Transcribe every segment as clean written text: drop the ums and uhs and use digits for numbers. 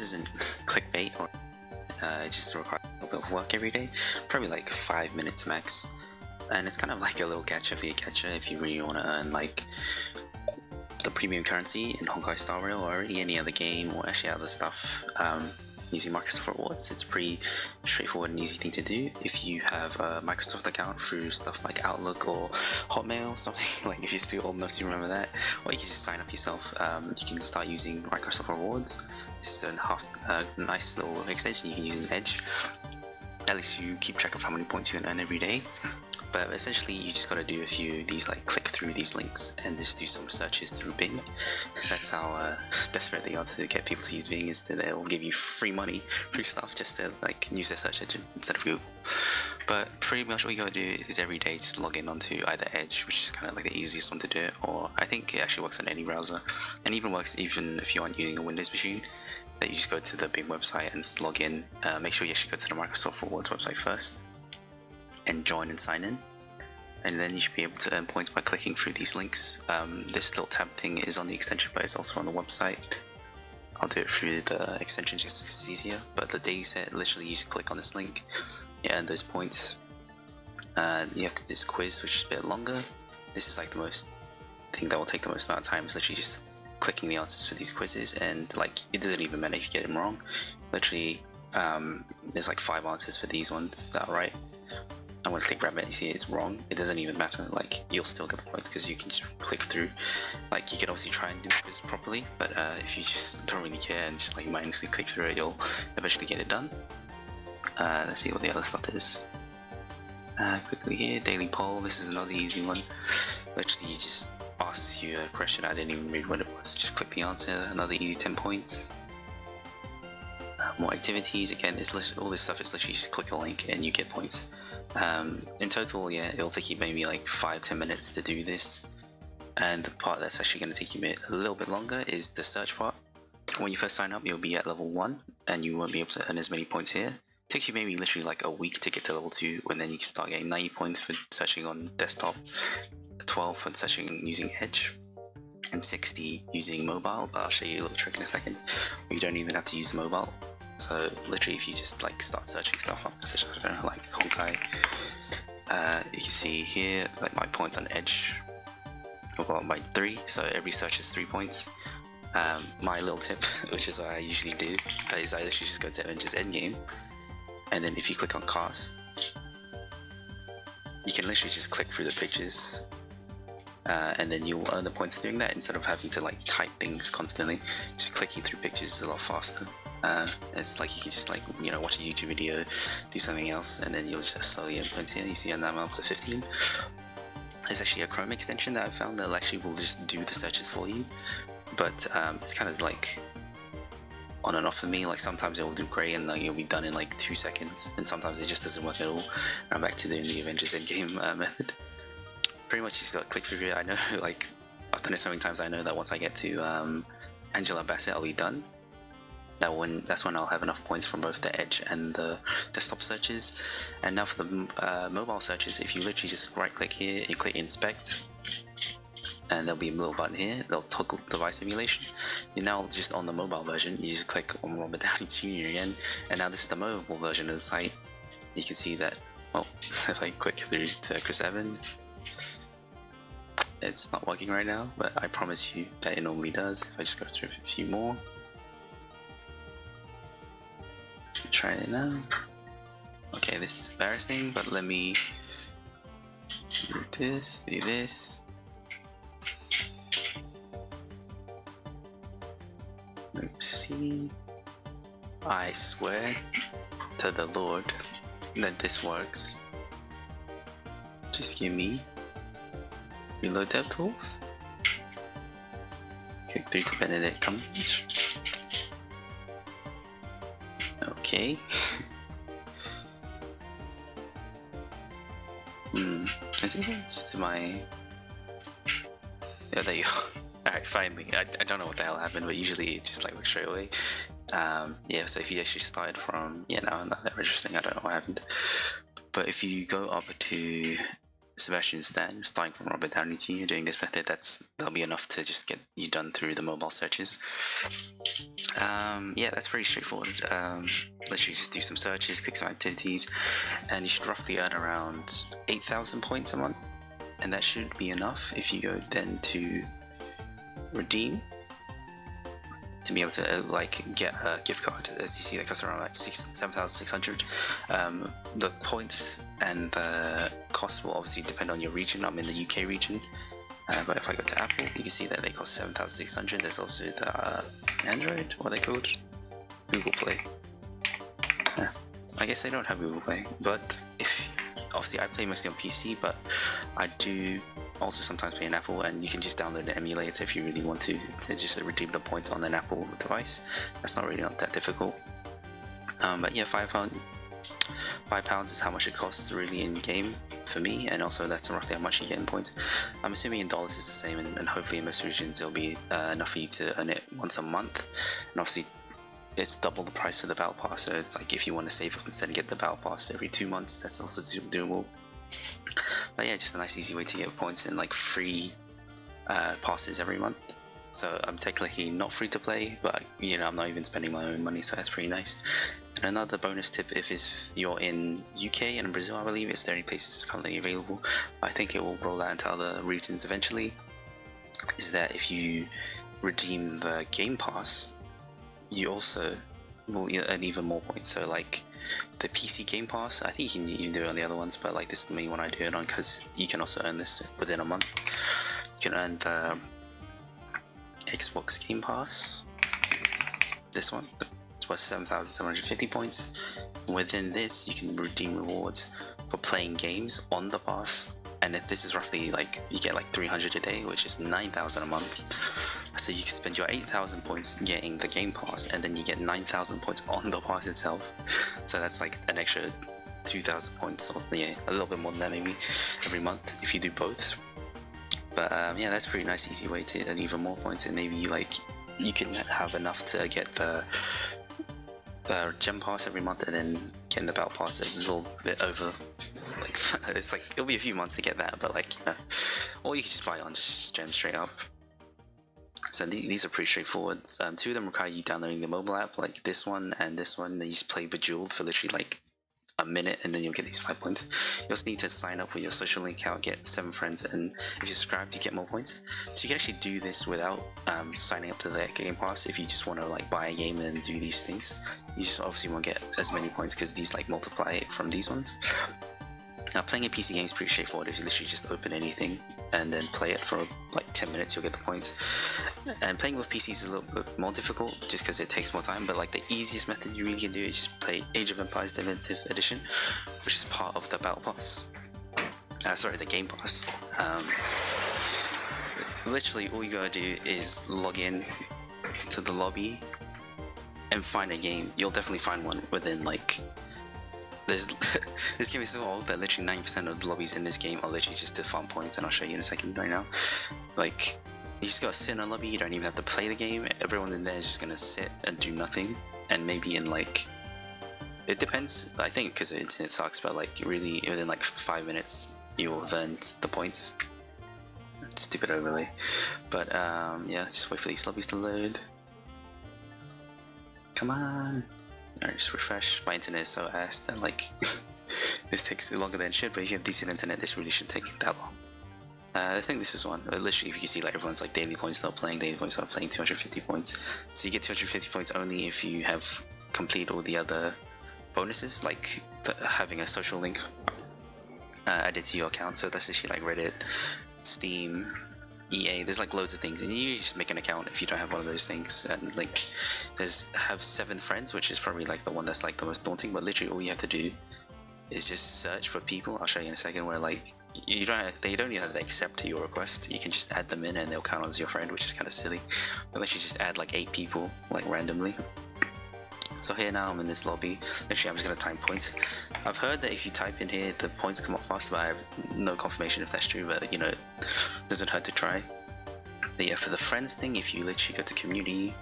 isn't clickbait, or it just requires a little bit of work every day, probably like 5 minutes max. And it's kind of like a little gacha for your gacha if you really want to earn like the premium currency in Honkai Star Rail or any other game, or actually other stuff using Microsoft Rewards. It's a pretty straightforward and easy thing to do if you have a Microsoft account through stuff like Outlook or Hotmail, something like if you're still old enough to remember that, or you can just sign up yourself. You can start using Microsoft Rewards. This is a nice little extension you can use in Edge. At least you keep track of how many points you can earn every day. But essentially you just gotta do a few of these, like click through these links and just do some searches through Bing. That's how desperate they are to get people to use Bing, is that they'll give you free money, free stuff, just to like use their search engine instead of Google. But pretty much what you gotta do is every day just log in onto either Edge, which is kind of like the easiest one to do it, or I think it actually works on any browser, and even works even if you aren't using a Windows machine. That you just go to the Bing website and just log in. Make sure you actually go to the Microsoft Rewards website first and join and sign in, and then you should be able to earn points by clicking through these links. This little tab thing is on the extension, but it's also on the website. I'll do it through the extension just because it's easier, but the daily set, literally you just click on this link, you earn those points. You have to do this quiz, which is a bit longer. This is like the most thing that will take the most amount of time, is literally just clicking the answers for these quizzes, and like it doesn't even matter if you get them wrong. Literally there's like 5 answers for these ones that are right. I'm gonna click rabbit, you see it's wrong, it doesn't even matter, like you'll still get the points because you can just click through. Like you can obviously try and do the quiz properly, but if you just don't really care and just like mindlessly click through it, you'll eventually get it done. Let's see what the other stuff is. Quickly here, daily poll, this is another easy one. Literally you just asks you a question, I didn't even read what it was, just click the answer, another easy 10 points. More activities, again, all this stuff is literally just click a link and you get points. In total, yeah, it'll take you maybe like 5-10 minutes to do this, and the part that's actually going to take you a little bit longer is the search part. When you first sign up, you'll be at level 1 and you won't be able to earn as many points here. It takes you maybe literally like a week to get to level 2, and then you can start getting 90 points for searching on desktop, 12 for searching using Edge, and 60 using mobile. But I'll show you a little trick in a second where you don't even have to use the mobile. So literally if you just like start searching stuff up, such as, I don't know, like Honkai, you can see here like my points on Edge have got by 3, so every search is 3 points. My little tip, which is what I usually do, is I literally just go to Avengers Endgame, and then if you click on cast, you can literally just click through the pictures, and then you'll earn the points for doing that instead of having to like type things constantly. Just clicking through pictures is a lot faster. It's like you can just like, you know, watch a YouTube video, do something else, and then you'll just slowly earn points here. You see, and I'm up to 15. There's actually a Chrome extension that I found that actually will just do the searches for you, but it's kind of like on and off for me. Like sometimes it will do great and like it'll be done in like 2 seconds, and sometimes it just doesn't work at all. I'm back to doing the Avengers Endgame method. Pretty much you just gotta click through it. I know, like I've done it so many times, I know that once I get to Angela Bassett, I'll be done. That's when I'll have enough points from both the Edge and the desktop searches. And now for the mobile searches, if you literally just right click here, you click inspect, and there'll be a little button here, they'll toggle device emulation. You're now just on the mobile version, you just click on Robert Downey Jr. again, and now this is the mobile version of the site. You can see that, well, if I click through to Chris Evans, it's not working right now, but I promise you that it normally does. If I just go through a few more. Try it now. Okay, this is embarrassing, but let me do this, do this. Oopsie. I swear to the Lord that this works. Just give me reload DevTools. Click through to Benedict Cumberbatch. Okay. Is it just to my... Yeah, there you go. Alright, finally. I don't know what the hell happened, but usually it just like works straight away. Yeah, so if you actually started from... Yeah, now I'm not that registering, I don't know what happened. But if you go up to Sebastian Stan, starting from Robert Downey Jr. Doing this method, that'll be enough to just get you done through the mobile searches. Yeah, that's pretty straightforward. Literally just do some searches, click some activities, and you should roughly earn around 8,000 points a month, and that should be enough if you go then to redeem to be able to like get a gift card. As you see, that costs around like 7,600. The points and the cost will obviously depend on your region. I'm in the UK region, but if I go to Apple, you can see that they cost 7,600. There's also the Android, what are they called? Google Play. I guess they don't have Google Play, but if obviously I play mostly on PC, but I do also sometimes play an Apple, and you can just download an emulator if you really want to just redeem the points on an Apple device. That's not really not that difficult. But yeah, £5 is how much it costs really in game for me, and also that's roughly how much you get in points. I'm assuming in dollars it's the same, and hopefully in most regions it'll be enough for you to earn it once a month. And obviously it's double the price for the battle pass, so it's like if you want to save up instead and get the battle pass every 2 months, that's also doable. But yeah, just a nice easy way to get points and like free passes every month. So I'm technically not free to play, but you know, I'm not even spending my own money, so that's pretty nice. And another bonus tip, if you're in UK and Brazil, I believe it's the only places it's currently available, I think it will roll out into other regions eventually, is that if you redeem the Game Pass, you also will earn even more points. So like the PC Game Pass, I think you can do it on the other ones, but like this is the main one I do it on because you can also earn this within a month. You can earn the Xbox Game Pass, this one, it's worth 7,750 points. Within this, you can redeem rewards for playing games on the pass, and if this is roughly like you get like 300 a day, which is 9,000 a month. So you can spend your 8,000 points getting the Game Pass, and then you get 9,000 points on the pass itself. So that's like an extra 2,000 points, or yeah, a little bit more than that maybe every month if you do both. But yeah, that's a pretty nice, easy way to earn even more points, and maybe you can have enough to get the Gem Pass every month, and then getting the Battle Pass a little bit over. Like it's like it'll be a few months to get that, but like or you can just buy it on just Gem straight up. So these are pretty straightforward. 2 of them require you downloading the mobile app, like this one and this one. Then you just play Bejeweled for literally like a minute, and then you'll get these 5 points. You also need to sign up with your social link account, get 7 friends, and if you're subscribed, you get more points. So you can actually do this without signing up to the Game Pass if you just want to like buy a game and do these things. You just obviously won't get as many points because these like multiply from these ones. Now, playing a PC game is pretty straightforward. If you literally just open anything and then play it for like 10 minutes, you'll get the points. And playing with PC is a little bit more difficult just because it takes more time, but like the easiest method you really can do is just play Age of Empires Definitive Edition, which is part of the Battle Pass. Sorry, the Game Pass. Literally all you gotta do is log in to the lobby and find a game. You'll definitely find one within like this game is so old that literally 90% of the lobbies in this game are literally just to farm points, and I'll show you in a second right now. Like, you just gotta sit in a lobby, you don't even have to play the game, everyone in there is just gonna sit and do nothing, and maybe in like, it depends, I think, because the internet sucks, but like really within like 5 minutes you'll have earned the points. Stupid overlay. But yeah, just wait for these lobbies to load. Come on! Alright, just refresh. My internet is so ass that like this takes longer than it should, but if you have decent internet, this really shouldn't take that long. I think this is one. Literally, if you can see, like everyone's like daily points not playing, 250 points. So you get 250 points only if you have completed all the other bonuses, like having a social link added to your account. So that's actually like Reddit, Steam, EA, there's like loads of things, and you just make an account if you don't have one of those things, and like have 7 friends, which is probably like the one that's like the most daunting, but literally all you have to do is just search for people. I'll show you in a second, where like they don't even have to accept your request, you can just add them in and they'll count as your friend, which is kind of silly, but literally just add like 8 people like randomly. So here now I'm in this lobby. Actually, I'm just gonna time points. I've heard that if you type in here, the points come up faster, but I have no confirmation if that's true, but you know, it doesn't hurt to try. But yeah, for the friends thing, if you literally go to community,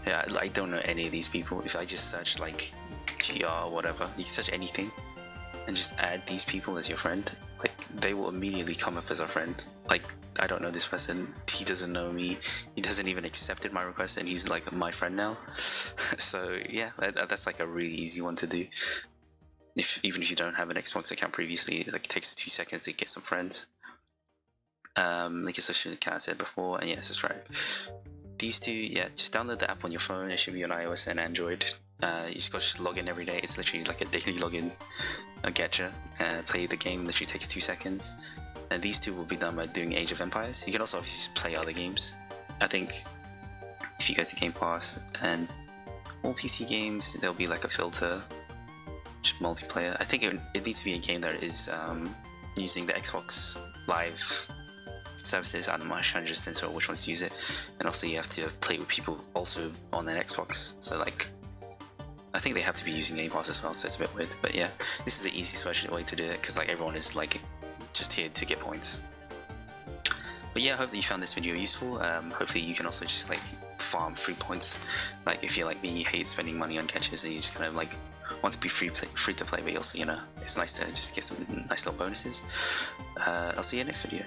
yeah, I don't know any of these people. If I just search like GR or whatever, you can search anything and just add these people as your friend. Like they will immediately come up as our friend. Like, I don't know this person, he doesn't know me, he doesn't even accepted my request, and he's like my friend now. So yeah, that's like a really easy one to do. Even if you don't have an Xbox account previously, it takes 2 seconds to get some friends. Like I said before, and yeah, subscribe. These two, yeah, just download the app on your phone. It should be on iOS and Android. You just got to log in every day. It's literally like a daily login, a gacha. Play the game. Literally takes 2 seconds. And these two will be done by doing Age of Empires. You can also obviously just play other games. I think if you go to Game Pass and all PC games, there'll be like a filter, just multiplayer. I think it needs to be a game that is using the Xbox Live services. I'm not 100% sure which ones to use it, and also you have to play with people also on an Xbox. So like, I think they have to be using Game Pass as well. So it's a bit weird, but yeah, this is the easiest way to do it because like everyone is like just here to get points. But yeah, I hope that you found this video useful. Hopefully you can also just like farm free points. Like if you're like me, you hate spending money on catches and you just kind of like want to be free to play, but also, you know, it's nice to just get some nice little bonuses. I'll see you next video.